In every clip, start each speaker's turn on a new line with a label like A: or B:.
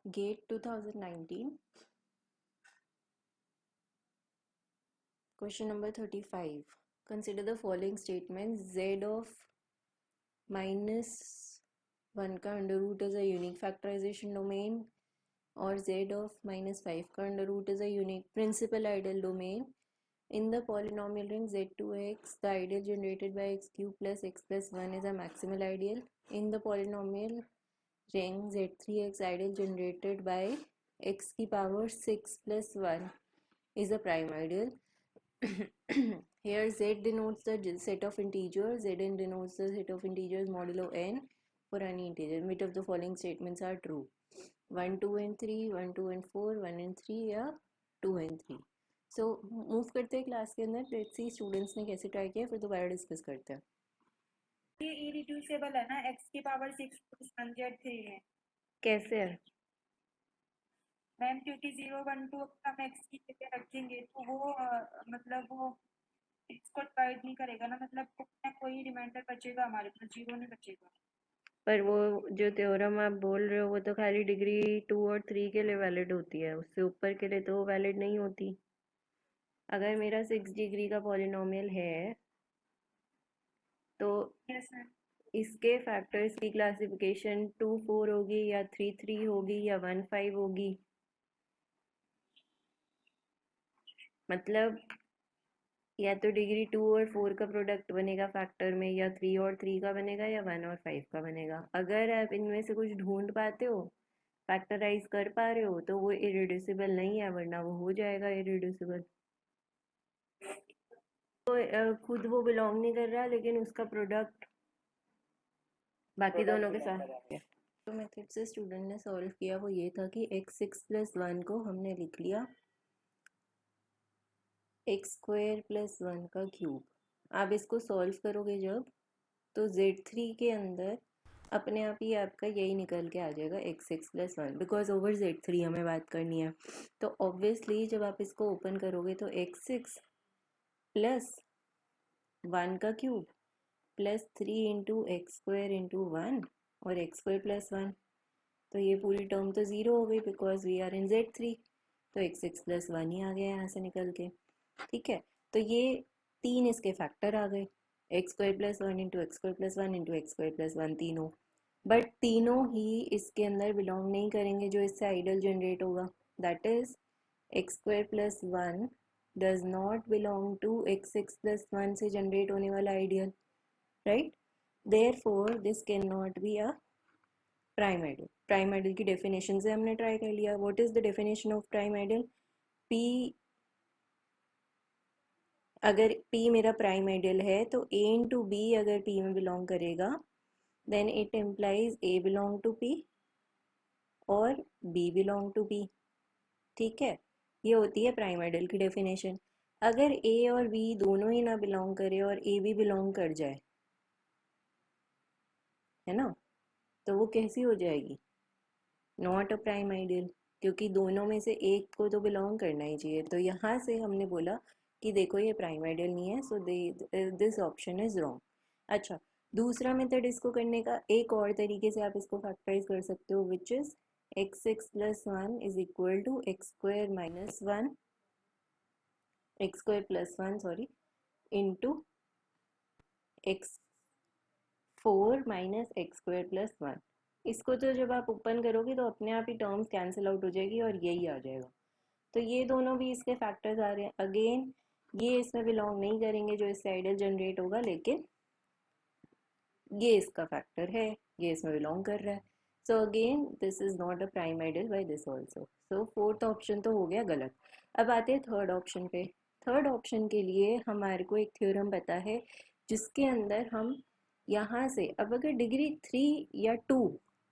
A: GATE 2019. Question number 35. Consider the following statements. Z of minus 1 का under root is a unique factorization domain और z of minus 5 का under root is a unique principal ideal domain. In the polynomial ring Z2x, the ideal generated by x cube plus x plus 1 is a maximal ideal. In the polynomial ring Z3x, ideal generated by x की power 6 plus 1 is a prime ideal. Here Z denotes the set of integers, Zn denotes the set of integers modulo n for any integer. Which of the following statements are true? 1, 2 and 3, 1, 2 and 4, 1 and 3 या 2 and 3. So move करते हैं class के अंदर. Let's see students ने कैसे try किया, फिर दोबारा डिस्कस करते हैं.
B: ये इरिड्यूसिबल है ना, x की पावर 6 प्लस 1 z3 है.
A: कैसे है
B: मैम क्योंकि 0 1 2 हम x की जगह रखेंगे तो वो मतलब वो इसको डिवाइड नहीं करेगा ना, मतलब कोई रिमाइंडर बचेगा हमारे पास, जीरो नहीं बचेगा.
A: पर वो जो थ्योरम आप बोल रहे हो वो तो खाली डिग्री 2 और 3 के लिए वैलिड होती है, उससे ऊपर के लिए तो वो वैलिड नहीं होती. अगर मेरा 6 डिग्री का पॉलिनोमियल है तो
B: यस मैम.
A: इसके फैक्टर्स की क्लासिफिकेशन 2 4 होगी या 3 3 होगी या 1 5 होगी. मतलब या तो डिग्री 2 और 4 का प्रोडक्ट बनेगा फैक्टर में, या 3 और 3 का बनेगा, या 1 और 5 का बनेगा. अगर आप इनमें से कुछ ढूंढ पाते हो, फैक्टराइज कर पा रहे हो, तो वो इरिड्यूसिबल नहीं है, वरना वो हो जाएगा इरिड्यूसिबल. तो खुद वो बिलोंग नहीं कर रहा, लेकिन उसका प्रोडक्ट बाकी दोनों के साथ. तो मेथड से स्टूडेंट ने सॉल्व किया वो ये था कि x6 प्लस 1 को हमने लिख लिया एक्स स्क्वायर प्लस 1 का क्यूब. आप इसको सॉल्व करोगे जब, तो Z3 के अंदर अपने आप ही आपका यही निकल के आ जाएगा x6 plus 1, because over Z3 हमें बात करनी है. तो ऑब्वियसली जब आप इसको ओपन करोगे तो x6 प्लस 1 का cube plus 3 into x square into 1 और एक्स स्क्वायर प्लस 1, तो ये पूरी टर्म तो ज़ीरो हो गई because we are in Z3. तो x6 प्लस 1 ही आ गया यहाँ से निकल के. ठीक है, तो ये तीन इसके फैक्टर आ गए, x square plus 1 into x square plus 1 into x square plus 1, तीनों. बट तीनों ही इसके अंदर बिलोंग नहीं करेंगे जो इससे आइडियल जनरेट होगा. That is X square plus 1 does not belong to x6 plus 1 से जनरेट होने वाला ideal, right. Therefore this can not be a prime ideal. Prime ideal की डेफिनेशन से हमने ट्राई कर लिया. What is the definition of prime ideal? P, अगर P मेरा प्राइम आइडियल है तो A इंटू बी अगर P में बिलोंग करेगा, then it implies A belong to P और B बिलोंग टू B. ठीक है, ये होती है प्राइम आइडियल की डेफिनेशन. अगर A और B दोनों ही ना बिलोंग करे और A भी बिलोंग कर जाए, है ना, तो वो कैसी हो जाएगी? नॉट अ प्राइम आइडियल, क्योंकि दोनों में से एक को तो बिलोंग करना ही चाहिए. तो यहाँ से हमने बोला कि देखो ये प्राइम आइडियल नहीं है, so this option is wrong. अच्छा, दूसरा मेथड इसको करने का, एक और तरीके से आप इसको फैक्टराइज कर सकते हो, which is x6 plus 1 is equal to X square minus 1, X square plus 1 sorry, into x4 minus X square plus 1. इसको तो जब आप ओपन करोगे तो अपने आप ही टर्म्स कैंसिल आउट हो जाएगी और यही आ जाएगा. तो ये दोनों भी इसके फैक्टर्स आ रहे हैं. अगेन ये इसमें बिलोंग नहीं करेंगे जो इससे आइडियल जनरेट होगा, लेकिन ये इसका फैक्टर है, ये इसमें बिलोंग कर रहा है. So again this is not a prime ideal by this also. So fourth option तो हो गया गलत. अब आते हैं थर्ड ऑप्शन पे. थर्ड ऑप्शन के लिए हमारे को एक थ्योरम पता है जिसके अंदर हम यहाँ से, अब अगर डिग्री 3 या 2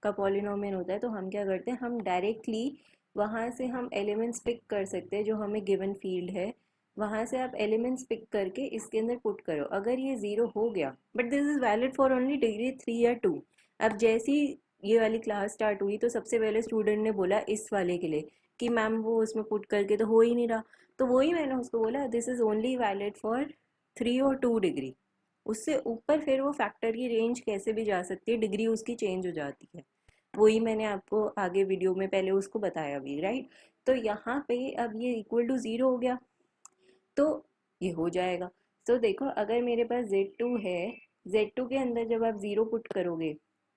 A: का पॉलिनोमियल होता है तो हम क्या करते हैं, हम डायरेक्टली वहाँ से हम एलिमेंट्स पिक कर सकते हैं जो हमें गिवन फील्ड है. वहाँ से आप एलिमेंट्स पिक करके इसके अंदर पुट करो. अगर ये ज़ीरो हो गया, but this is valid for only degree 3 या 2. अब जैसी ये वाली क्लास स्टार्ट हुई तो सबसे पहले स्टूडेंट ने बोला इस वाले के लिए कि मैम वो उसमें पुट करके तो हो ही नहीं रहा. तो वही मैंने उसको बोला this is only valid for 3 और 2 डिग्री. उससे ऊपर फिर वो फैक्टर की रेंज कैसे भी जा सकती है, डिग्री उसकी चेंज हो जाती है. वही मैंने आपको आगे वीडियो में पहले उसको बताया भी, राइट। तो यहाँ पे अब ये इक्वल टू ज़ीरो हो गया, तो ये हो जाएगा। तो देखो अगर मेरे पास Z2 है, Z2 के अंदर जब आप ज़ीरो पुट करोगे,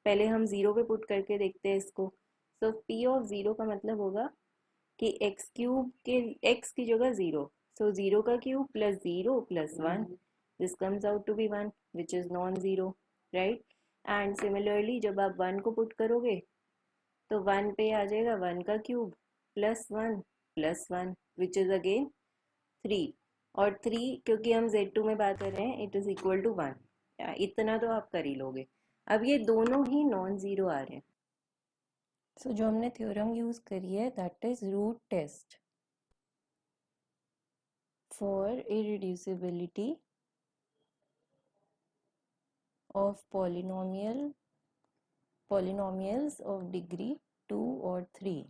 A: पहले हम ज़ीरो पे पुट करके देखते हैं इसको। तो P ऑफ ज़ीरो का मतलब होगा कि एक्स क्यूब के एक्स की जगह ज़ीरो, सो ज़ीरो का cube plus zero plus one, this comes out to be one which is non zero, right. And similarly जब आप वन को पुट करोगे तो वन पे आ जाएगा वन का cube plus one which is again three, और थ्री क्योंकि हम Z2 में बात कर रहे हैं it is equal to one, इतना तो आप कर ही लोगे। अब ये दोनों ही नॉन ज़ीरो आ रहे हैं। सो जो हमने थ्योरम यूज़ करी है that is root test for irreducibility of polynomials of degree 2 और 3।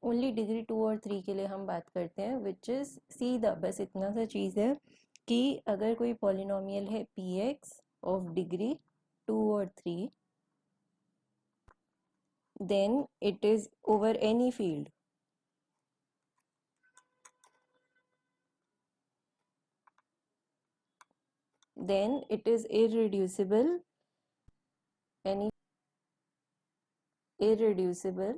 A: ओनली डिग्री 2 और 3 के लिए हम बात करते हैं, विच इज़ सीधा बस इतना सा चीज़ है कि अगर कोई पॉलिनोमियल है px ऑफ डिग्री 2 और 3, then it is over any field, then it is irreducible, any irreducible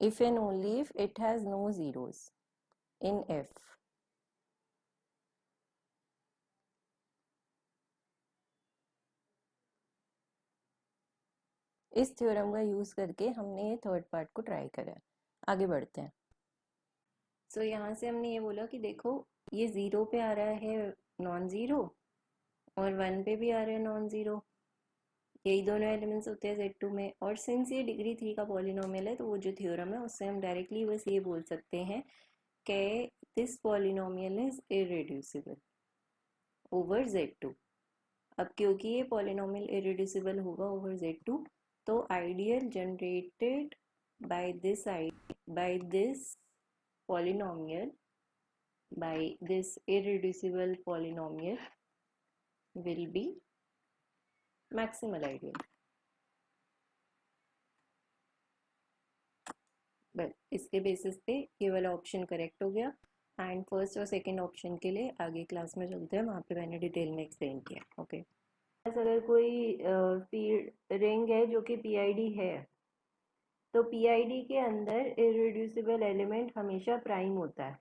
A: if and only if it has no zeros in F। इस थ्योरम का यूज़ करके हमने ये थर्ड पार्ट को ट्राई करा है। आगे बढ़ते हैं। सो यहाँ से हमने ये बोला कि देखो ये ज़ीरो पे आ रहा है नॉन ज़ीरो, और वन पे भी आ रहा है नॉन ज़ीरो, यही दोनों एलिमेंट्स होते हैं Z2 में। और सिंस ये डिग्री 3 का पॉलिनोमियल है तो वो जो थ्योरम है उससे हम डायरेक्टली बस ये बोल सकते हैं कि this polynomial is irreducible over Z2। अब क्योंकि ये पॉलिनोमियल इररेड्यूसिबल होगा ओवर Z2, तो ideal generated by this polynomial by this irreducible polynomial will be maximal ideal। बस इसके बेसिस पे ये वाला ऑप्शन करेक्ट हो गया। एंड फर्स्ट और सेकंड ऑप्शन के लिए आगे क्लास में चलते हैं, वहाँ पे मैंने डिटेल में एक्सप्लेन किया। ओके, अगर कोई रिंग है जो कि पीआईडी है, तो पीआईडी के अंदर इररिड्यूसिबल एलिमेंट हमेशा प्राइम होता है,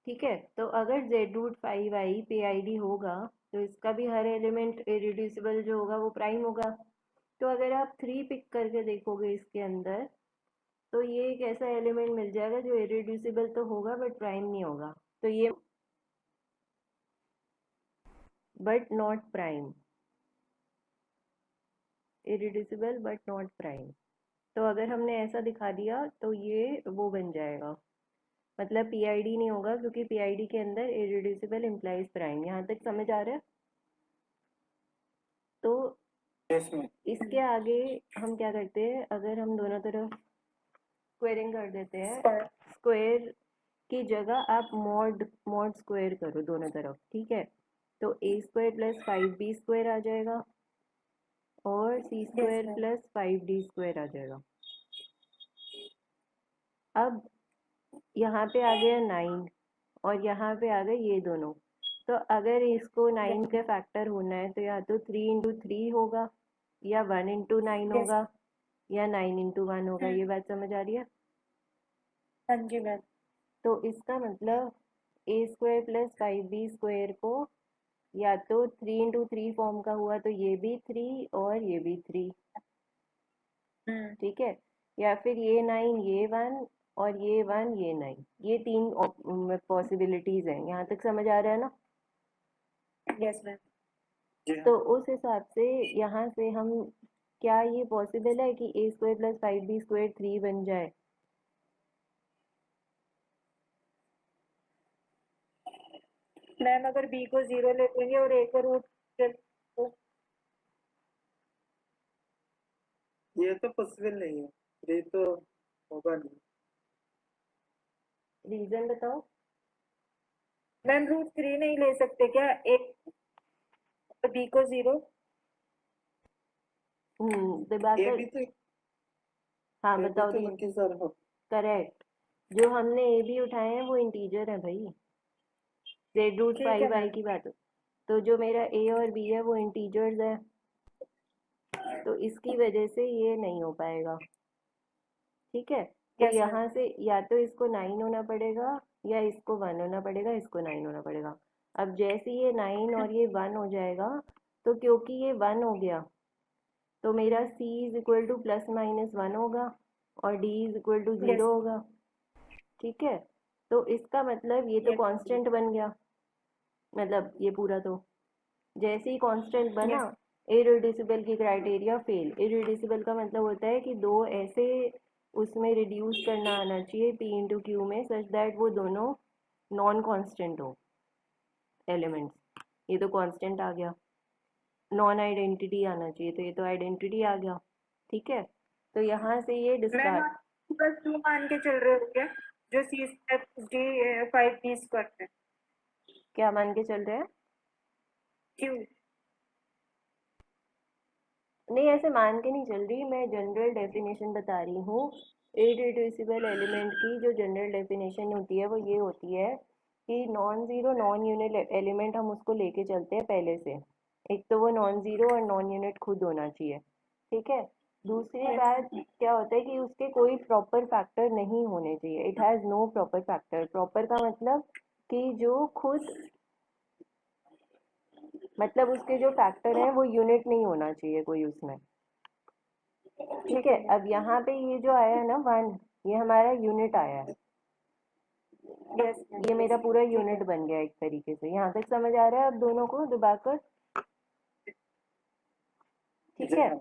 A: ठीक है। तो अगर Z√5i पीआईडी होगा तो इसका भी हर एलिमेंट इररिड्यूसिबल जो होगा वो प्राइम होगा। तो अगर आप 3 पिक करके देखोगे इसके अंदर, तो ये एक ऐसा एलिमेंट मिल जाएगा जो इररिड्यूसिबल तो होगा बट प्राइम नहीं होगा, तो ये but not prime, irreducible but not prime. तो अगर हमने ऐसा दिखा दिया तो ये वो बन जाएगा, मतलब पीआईडी नहीं होगा क्योंकि पीआईडी के अंदर इररिड्यूसिबल इम्प्लाइज प्राइम। यहाँ तक समझ आ रहा है? तो इसके आगे हम क्या करते हैं, अगर हम दोनों तरफ स्क्वेयरिंग कर देते हैं, स्क्वायर की जगह आप मॉड मॉड स्क्वायर करो दोनों तरफ, ठीक है। तो a² प्लस 5b² आ जाएगा और c² प्लस 5d² आ जाएगा। अब यहाँ पे आ गया 9 और यहाँ पे आ गए ये दोनों। तो अगर इसको 9 का फैक्टर होना है तो या तो 3 इंटू 3 होगा, या 1 इंटू 9 होगा, या 9 इंटू 1 होगा। ये बात समझ आ रही है?
B: हाँ जी मैम।
A: तो इसका मतलब a² प्लस 5b² को या तो 3 इंटू 3 फॉर्म का हुआ तो ये भी 3 और ये भी 3, ठीक है। या फिर ये 9 ये 1 और ये 1 ये 9, ये 3 पॉसिबिलिटीज हैं। यहाँ तक समझ आ रहा है ना?
B: Yes ma'am.
A: तो उस हिसाब से यहाँ से हम, क्या ये पॉसिबल है कि a² प्लस 5b² 3 बन जाए?
B: मैम अगर बी को 0 ले लेंगे और ए को रूट, तो
C: ये तो पॉसिबल नहीं है, ये तो होगा नहीं।
A: रीजन बताओ।
B: मैम √3 नहीं ले सकते क्या? एक और बी को 0।
C: ये
A: दिवाकर,
C: भी तो
A: हाँ
C: ये भी
A: बताओ
C: तो
A: तुम।
C: इंटीजर हो।
A: करेक्ट, जो हमने ए बी उठाए हैं वो इंटीजर है भाई, जेड रूट
B: ठीक है
A: फाइव आई
B: मैम।
A: की बात हो। तो जो मेरा ए और बी है वो इंटीजर्स है, तो इसकी वजह से ये नहीं हो पाएगा। ठीक है, तो
B: यस मैम।
A: यहाँ से या तो इसको 9 होना पड़ेगा, या इसको 1 होना पड़ेगा, इसको 9 होना पड़ेगा। अब जैसे ये 9 और ये 1 हो जाएगा, तो क्योंकि ये 1 हो गया तो मेरा c is equal to plus minus 1 होगा, और d is equal to
B: yes
A: 0 होगा। ठीक है, तो इसका मतलब ये तो
B: यस
A: कांस्टेंट बन गया, मतलब ये पूरा तो जैसे ही कांस्टेंट बना,
B: यस
A: इररिड्यूसिबल की क्राइटेरिया फेल। इररिड्यूसिबल का मतलब होता है कि दो ऐसे उसमें रिड्यूस करना आना चाहिए p इंटू क्यू में, सच दैट वो दोनों नॉन कांस्टेंट हो एलिमेंट्स। ये तो कांस्टेंट आ गया, नॉन आइडेंटिटी आना चाहिए, तो ये तो आइडेंटिटी आ गया। ठीक है, तो यहाँ से ये
B: मैम
A: डिस्कार्ड।
B: आप बस 2 मान के चल रहे हो क्या, जो see step D 5 D square है।
A: क्या मान के चल रहे हैं?
B: क्यों?
A: नहीं, ऐसे मान के नहीं चल रही, मैं जनरल डेफिनेशन बता रही हूँ। इररिड्यूसिबल एलिमेंट की जो जनरल डेफिनेशन होती है वो ये होती है कि non zero non unit element हम उसको लेके चलते हैं पहले से। एक तो वो नॉन ज़ीरो और नॉन यूनिट खुद होना चाहिए। ठीक है, दूसरी
B: यस
A: बात क्या होता है कि उसके कोई प्रॉपर फैक्टर नहीं होने चाहिए। It has no proper factor. Proper का मतलब कि जो खुद, मतलब उसके जो फैक्टर हैं वो यूनिट नहीं होना चाहिए कोई उसमें। ठीक
B: ठीक
A: है,
B: है मैम।
A: अब यहाँ पे ये जो आया है ना 1, ये हमारा यूनिट आया है।
B: Yes ma'am.
A: ये मेरा पूरा
B: ठीक है।
A: यूनिट बन गया एक तरीके से। यहाँ तक समझ आ रहा है अब दोनों को दिबाकर? ठीक
C: जी
A: है,
C: हाँ।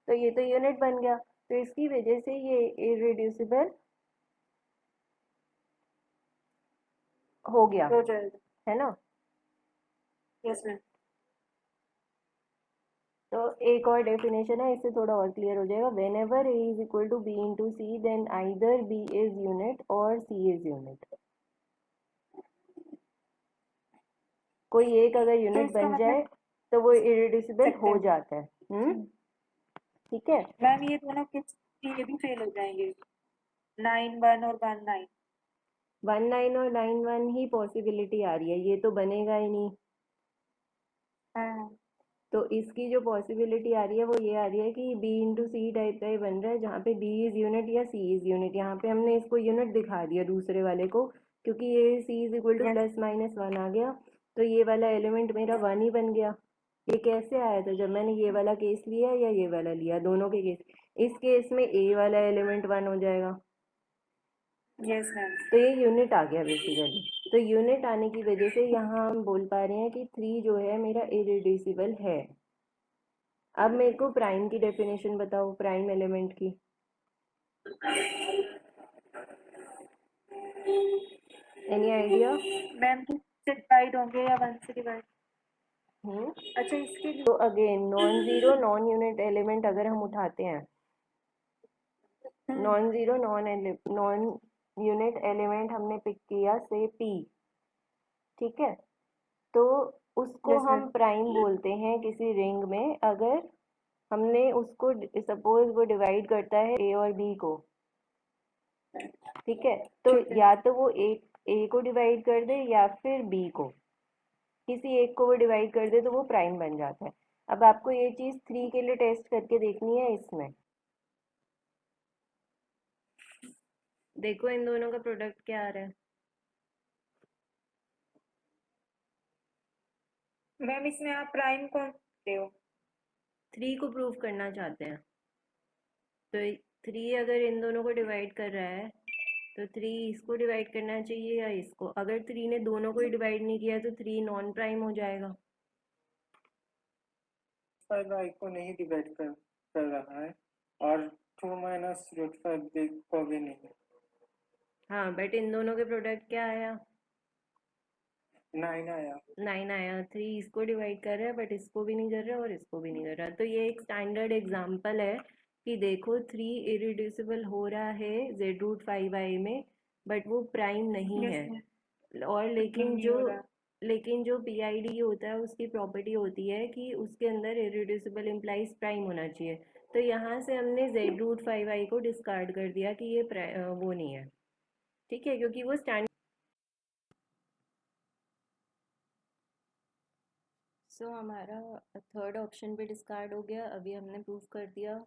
A: तो ये तो यूनिट बन गया, तो इसकी वजह से ये इररिड्यूसिबल हो गया,
B: हो जाएगा।
A: है ना।
B: Yes ma'am.
A: तो एक और डेफिनेशन है, इससे थोड़ा और क्लियर हो जाएगा। When A is equal to B into C, then either B is unit और सी इज यूनिट। कोई एक अगर
B: तो
A: यूनिट
B: इसका
A: बन
B: मतलब
A: जाए तो वो इररिड्यूसिबल
B: सकते
A: हो
B: हैं
A: जाता है। ठीक है,
B: मैम, ये दोनों किस ये भी फेल हो जाएंगे, 9 1 और 1 9।
A: 1 9 और 9 1 ही पॉसिबिलिटी आ रही है, ये तो बनेगा ही नहीं।
B: हाँ
A: तो इसकी जो पॉसिबिलिटी आ रही है वो ये आ रही है कि b इंटू सी टाइप का ही बन रहा है, जहाँ पे b इज यूनिट या c इज यूनिट। यहाँ पे हमने इसको यूनिट दिखा दिया दूसरे वाले को, क्योंकि ये c is equal to
B: yes
A: plus minus 1 आ गया, तो ये वाला एलिमेंट मेरा 1 ही बन गया। ये कैसे आया था? जब मैंने ये वाला केस लिया या ये वाला लिया, दोनों के केस। इस केस में a वाला एलिमेंट 1 हो जाएगा,
B: यस मैम।
A: तो ये यूनिट आ गया बेसिकली। तो यूनिट आने की वजह से यहाँ हम बोल पा रहे हैं कि 3 जो है मेरा इरिड्यूसिबल है। अब मेरे को प्राइम की डेफिनेशन बताओ, प्राइम एलिमेंट की। Any idea?
B: मैम 2 से डिवाइड होंगे या 1 से डिवाइड?
A: हम्म
B: अच्छा इसके लिए।
A: तो again non zero non unit element अगर हम उठाते हैं, non zero non unit element हमने पिक किया से p। ठीक है, तो उसको
B: यस
A: हम
B: मैम।
A: प्राइम बोलते हैं किसी रिंग में, अगर हमने उसको सपोज वो डिवाइड करता है a और b को। ठीक है, तो
B: ठीक है।
A: या तो वो a को डिवाइड कर दे या फिर b को, किसी एक को वो डिवाइड कर दे तो वो प्राइम बन जाता है। अब आपको ये चीज़ 3 के लिए टेस्ट करके देखनी है। इसमें देखो इन दोनों का प्रोडक्ट क्या आ रहा है।
B: मैम इसमें आप प्राइम कौन देते हो?
A: 3 को प्रूव करना चाहते हैं, तो 3 अगर इन दोनों को डिवाइड कर रहा है तो 3 इसको डिवाइड करना चाहिए या इसको। अगर 3 ने दोनों को ही डिवाइड नहीं किया तो 3 नॉन प्राइम हो जाएगा।
C: फाइव आई को नहीं डिवाइड कर रहा है, और 2 माइनस रूट 5 को भी नहीं।
A: हाँ, बट इन दोनों के प्रोडक्ट क्या आया?
C: 9 आया।
A: 9 आया। 3 इसको डिवाइड कर रहा है बट इसको भी नहीं कर रहा और इसको भी नहीं कर रहा। तो ये एक स्टैंडर्ड एग्जाम्पल है कि देखो 3 इरिड्यूसिबल हो रहा है z रूट 5i में, बट वो प्राइम नहीं
B: यस
A: है।
B: मैम।
A: और लेकिन
B: नहीं
A: जो
B: हो रहा।
A: लेकिन जो PID होता है उसकी प्रॉपर्टी होती है कि उसके अंदर इरिड्यूसिबल इम्प्लाइज प्राइम होना चाहिए। तो यहाँ से हमने Z√5i को डिस्कार्ड कर दिया कि ये वो नहीं है, ठीक है, क्योंकि वो स्टैंड। सो हमारा थर्ड ऑप्शन भी डिस्कार्ड हो गया, अभी हमने प्रूफ कर दिया।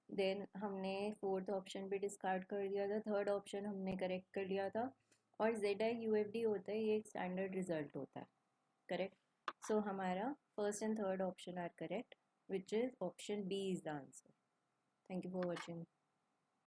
A: देन हमने फोर्थ ऑप्शन भी डिस्कार्ड कर दिया था, थर्ड ऑप्शन हमने करेक्ट कर लिया था। और ZI UFD होता है, ये एक स्टैंडर्ड रिजल्ट होता है, करेक्ट। सो हमारा first and third option are correct, which is option B is the answer. Thank you for watching.